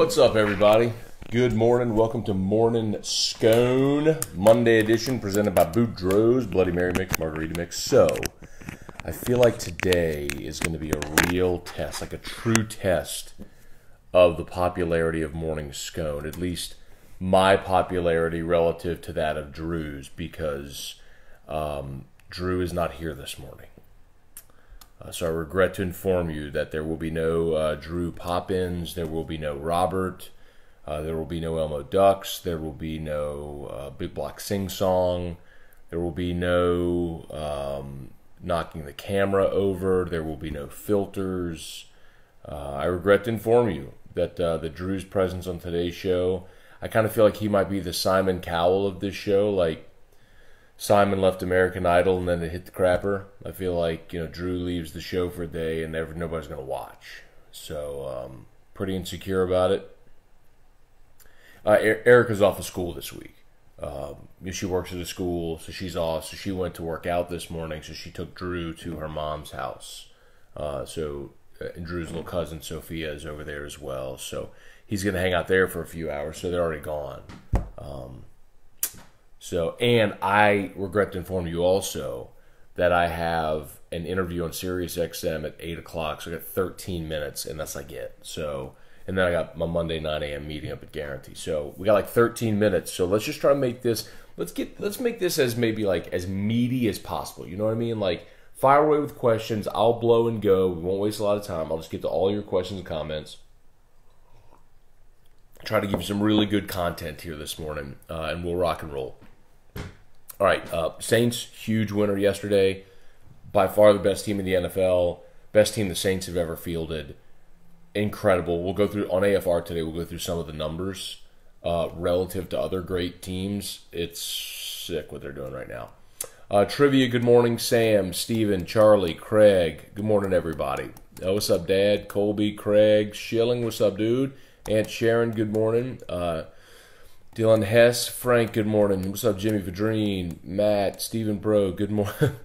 What's up, everybody? Good morning. Welcome to Morning Scone, Monday edition, presented by Boudreaux's Bloody Mary Mix, Margarita Mix. So, I feel like today is going to be a real test, like a true test of the popularity of Morning Scone, at least my popularity relative to that of Drew's, because Drew is not here this morning. So I regret to inform you that there will be no Drew pop-ins, there will be no Robert, there will be no Elmo Ducks, there will be no Big Block Sing Song, there will be no knocking the camera over, there will be no filters. I regret to inform you that the Drew's presence on today's show, I kind of feel like he might be the Simon Cowell of this show, like Simon left American Idol and then it hit the crapper. I feel like, Drew leaves the show for a day and nobody's going to watch. So, pretty insecure about it. Erica's off of school this week. She works at a school, so she's off. So she went to work out this morning, so she took Drew to her mom's house. And Drew's little cousin Sophia is over there as well. So he's going to hang out there for a few hours, so they're already gone. And I regret to inform you also that I have an interview on Sirius XM at 8 o'clock, so I got 13 minutes, and that's like it. So, and then I got my Monday 9 a.m. meeting up at Guarantee. So we got like 13 minutes, so let's just try to make this, let's make this as maybe like as meaty as possible, you know what I mean? Like, fire away with questions, I'll blow and go, we won't waste a lot of time, I'll just get to all your questions and comments. Try to give you some really good content here this morning, and we'll rock and roll. All right, Saints, huge winner yesterday. By far the best team in the NFL. Best team the Saints have ever fielded. Incredible. We'll go through, on AFR today, we'll go through some of the numbers relative to other great teams. It's sick what they're doing right now. Trivia, good morning, Sam, Steven, Charlie, Craig. Good morning, everybody. What's up, Dad? Colby, Craig, Schilling, what's up, dude? Aunt Sharon, good morning. Dylan Hess, Frank, good morning. What's up, Jimmy Vadrine, Matt, Stephen Bro, good morning.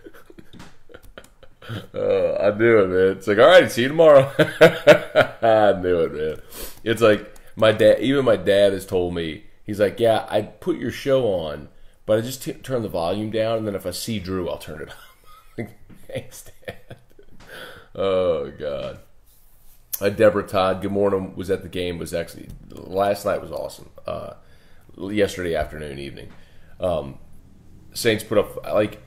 I knew it, man. It's like, all right, see you tomorrow. I knew it, man. It's like my dad. Even my dad has told me. He's like, yeah, I put your show on, but I just turn the volume down, and then if I see Drew, I'll turn it up. Like, thanks, Dad. Oh God. Deborah Todd, good morning. Was at the game. Was actually last night was awesome. Yesterday afternoon, evening. Saints put up, like,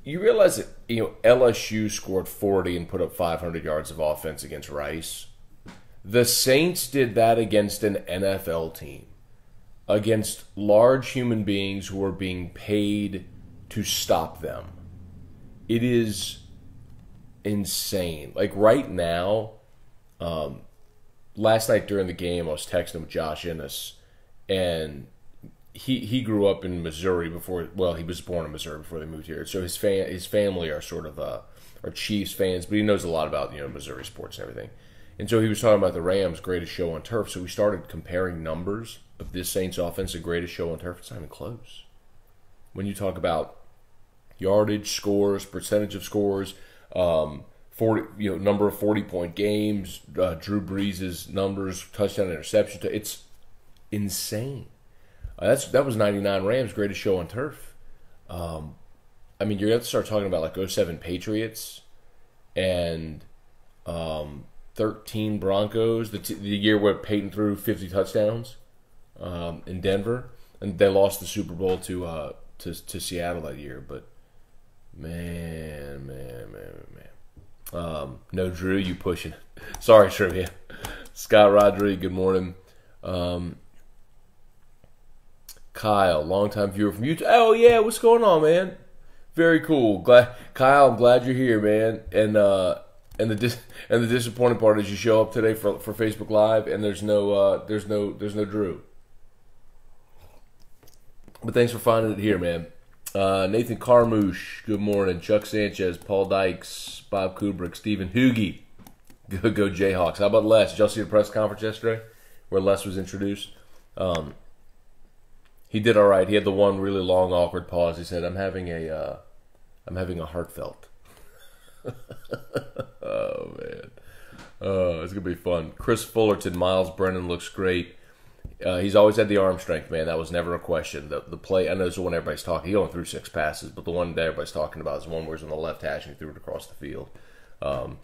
you realize that, LSU scored 40 and put up 500 yards of offense against Rice. The Saints did that against an NFL team, against large human beings who are being paid to stop them. It is insane. Like, right now, last night during the game, I was texting with Josh Innes, and he grew up in Missouri before. Well, he was born in Missouri before they moved here. So his family are sort of are Chiefs fans, but he knows a lot about Missouri sports and everything. And so he was talking about the Rams' greatest show on turf. So we started comparing numbers of this Saints offense, the greatest show on turf. It's not even close. When you talk about yardage, scores, percentage of scores, 40, number of 40-point games, Drew Brees' numbers, touchdown, interception. It's insane. That was 99 Rams' greatest show on turf. You're going to have to start talking about like 07 Patriots and 13 Broncos, the year where Peyton threw 50 touchdowns in Denver, and they lost the Super Bowl to Seattle that year. But man. No, Drew, you pushing. Sorry, trivia. Scott Rodriguez, good morning. Kyle, longtime viewer from YouTube. Oh yeah, what's going on, man? Very cool. Kyle, I'm glad you're here, man. And the disappointing part is you show up today for Facebook Live, and there's no Drew. But thanks for finding it here, man. Nathan Carmouche, good morning. Chuck Sanchez, Paul Dykes, Bob Kubrick, Stephen Hugie. Go Jayhawks. How about Les? Did y'all see the press conference yesterday where Les was introduced? He did all right. He had the one really long, awkward pause. He said, I'm having a heartfelt. Oh, man. It's going to be fun. Chris Fullerton, Miles Brennan looks great. He's always had the arm strength, man. That was never a question. The play, I know this is the one everybody's talking. He only threw 6 passes, but the one that everybody's talking about is the one where he's on the left hash and he threw it across the field. No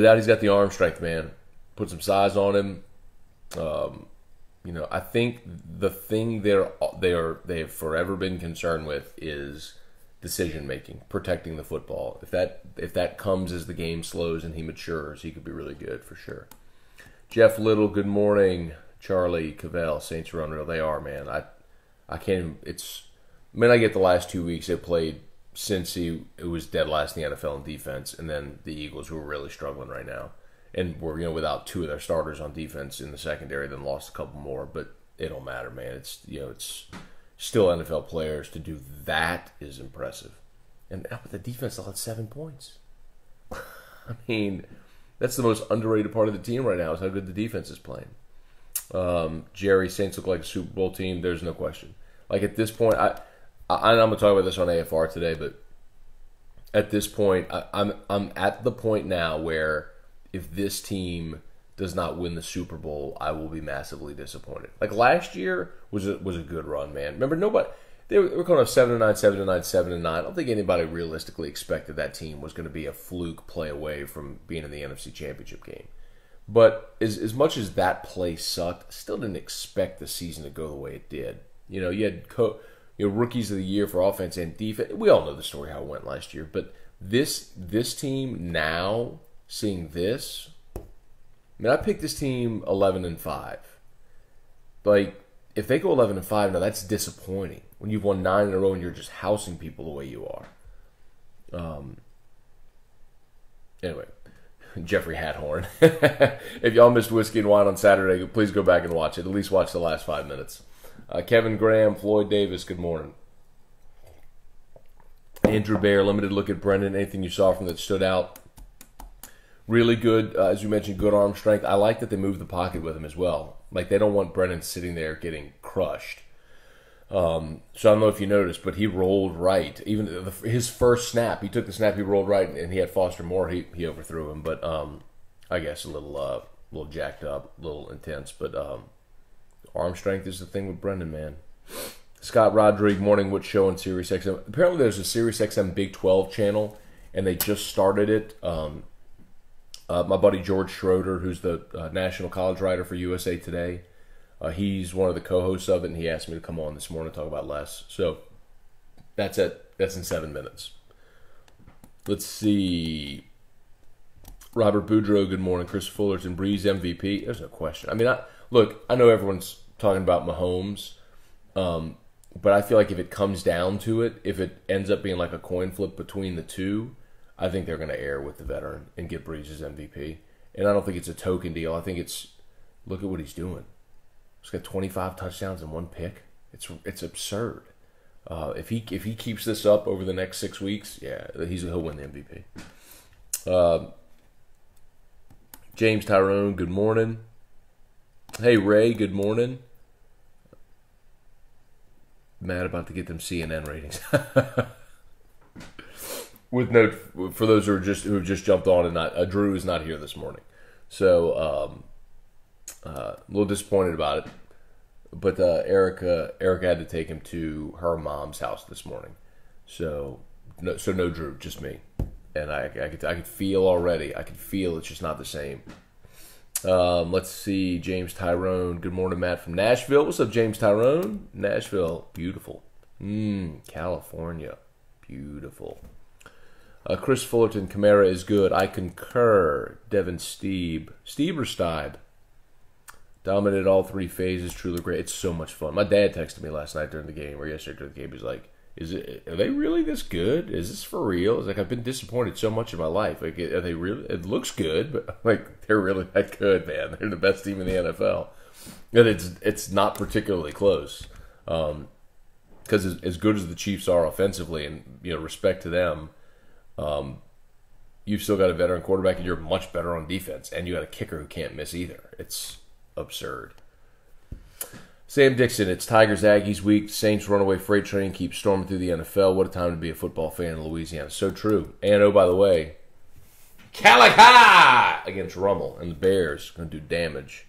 doubt he's got the arm strength, man. Put some size on him. I think the thing they've forever been concerned with is decision making, protecting the football. If that comes as the game slows and he matures, he could be really good for sure. Jeff Little, good morning. Charlie Cavell, Saints are unreal. They are, man. I can't. I get the last 2 weeks they played since it was dead last in the NFL in defense, and then the Eagles who are really struggling right now, and were without 2 of their starters on defense in the secondary, then lost a couple more. But it don't matter, man. It's still NFL players. To do that is impressive, and the defense still had 7 points. I mean, that's the most underrated part of the team right now is how good the defense is playing. Jerry, Saints look like a Super Bowl team. There's no question. Like at this point, I'm going to talk about this on AFR today, but at this point, I'm at the point now where if this team does not win the Super Bowl, I will be massively disappointed. Like last year was a good run, man. Remember, they were going off 7-9, 7-9, 7-9. I don't think anybody realistically expected that team was going to be a fluke play away from being in the NFC Championship game. But as much as that play sucked, I still didn't expect the season to go the way it did. You had rookies of the year for offense and defense. We all know the story how it went last year. But this team now, seeing this, I picked this team 11-5. Like, if they go 11-5, now that's disappointing. When you've won 9 in a row and you're just housing people the way you are. Anyway, Jeffrey Hathorn. If y'all missed Whiskey and Wine on Saturday, please go back and watch it. At least watch the last 5 minutes. Kevin Graham, Floyd Davis, good morning. Andrew Baer, limited look at Brendan. Anything you saw from that stood out? Really good, as you mentioned, good arm strength. I like that they moved the pocket with him as well. Like, they don't want Brennan sitting there getting crushed. So I don't know if you noticed, but he rolled right. Even his first snap, he took the snap, he rolled right, and he had Foster Moore. He overthrew him, but I guess a little jacked up, a little intense. But arm strength is the thing with Brendan, man. Scott Rodrigue, morning, what show on Sirius XM? Apparently there's a Sirius XM Big 12 channel, and they just started it. My buddy George Schroeder, who's the national college writer for USA Today, he's one of the co-hosts of it, and he asked me to come on this morning to talk about Les. So that's it. That's in 7 minutes. Let's see. Robert Boudreaux, good morning. Chris Fullerton, Breeze MVP. There's no question. I know everyone's talking about Mahomes, but I feel like if it comes down to it, if it ends up being like a coin flip between the two, I think they're going to err with the veteran and get Breeze's MVP. And I don't think it's a token deal. I think it's, look at what he's doing. He's got 25 touchdowns and 1 pick. It's absurd. If he keeps this up over the next 6 weeks, yeah, he'll win the MVP. James Tyrone, good morning. Hey Ray, good morning. Mad about to get them CNN ratings. With note for those who have just jumped on and not Drew is not here this morning, so a little disappointed about it. But Erica had to take him to her mom's house this morning, so no Drew, just me, and I could feel already. I could feel it's just not the same. Let's see, James Tyrone. Good morning, Matt from Nashville. What's up, James Tyrone? Nashville, beautiful. California, beautiful. Chris Fullerton, Kamara is good. I concur. Devin Steeb. Steeb or Stieb? Dominated all 3 phases. Truly great. It's so much fun. My dad texted me last night during the game, or yesterday during the game. He's like, are they really this good? Is this for real? It's like, I've been disappointed so much in my life. Like, are they really? It looks good, but like, they're really that good, man. They're the best team in the NFL. And it's not particularly close. Because as good as the Chiefs are offensively, and respect to them, you've still got a veteran quarterback, and you're much better on defense, and you got a kicker who can't miss either. It's absurd. Sam Dixon, it's Tigers Aggies week. Saints runaway freight train keeps storming through the NFL. What a time to be a football fan in Louisiana. So true. And oh, by the way, Calica against Rummel and the Bears. Going to do damage.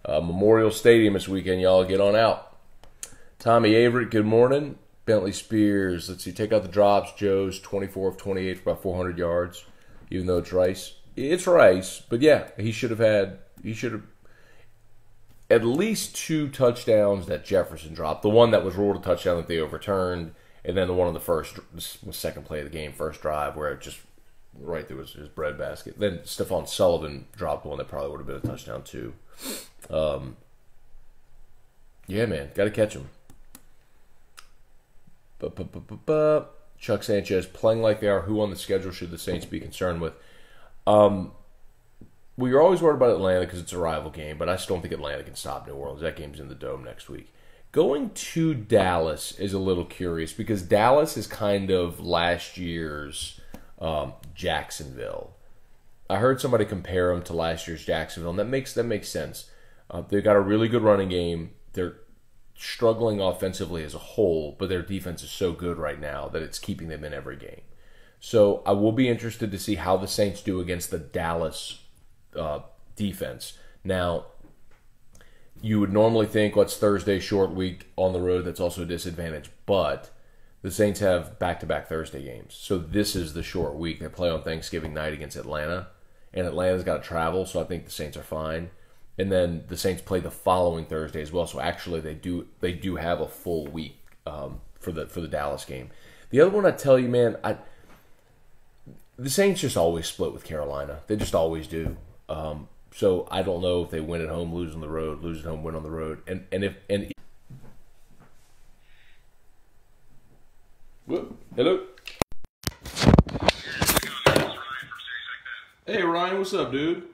Memorial Stadium this weekend, y'all. Get on out. Tommy Averett, good morning. Bentley Spears, let's see, take out the drops. Joe's 24 of 28 for about 400 yards, even though it's Rice. It's Rice, but yeah, he should have at least 2 touchdowns that Jefferson dropped. The one that was ruled a touchdown that they overturned, and then the one on the second play of the game, first drive, where it just right through his breadbasket. Then Stephon Sullivan dropped one that probably would have been a touchdown too. Yeah, man, got to catch him. Chuck Sanchez, playing like they are, who on the schedule should the Saints be concerned with? Well, you're always worried about Atlanta because it's a rival game, but I still don't think Atlanta can stop New Orleans. That game's in the Dome next week. Going to Dallas is a little curious because Dallas is kind of last year's Jacksonville. I heard somebody compare them to last year's Jacksonville, and that makes sense. They've got a really good running game. They're struggling offensively as a whole, but their defense is so good right now that it's keeping them in every game. So I will be interested to see how the Saints do against the Dallas defense. Now, you would normally think, what's Thursday, short week on the road, that's also a disadvantage, but the Saints have back-to-back Thursday games. So this is the short week. They play on Thanksgiving night against Atlanta, and Atlanta's got to travel, so I think the Saints are fine. And then the Saints play the following Thursday as well. So actually, they do have a full week for the Dallas game. The other one I tell you, man, the Saints just always split with Carolina. They just always do. So I don't know if they win at home, lose on the road, lose at home, win on the road, Whoop, hello. Hey Ryan, what's up, dude?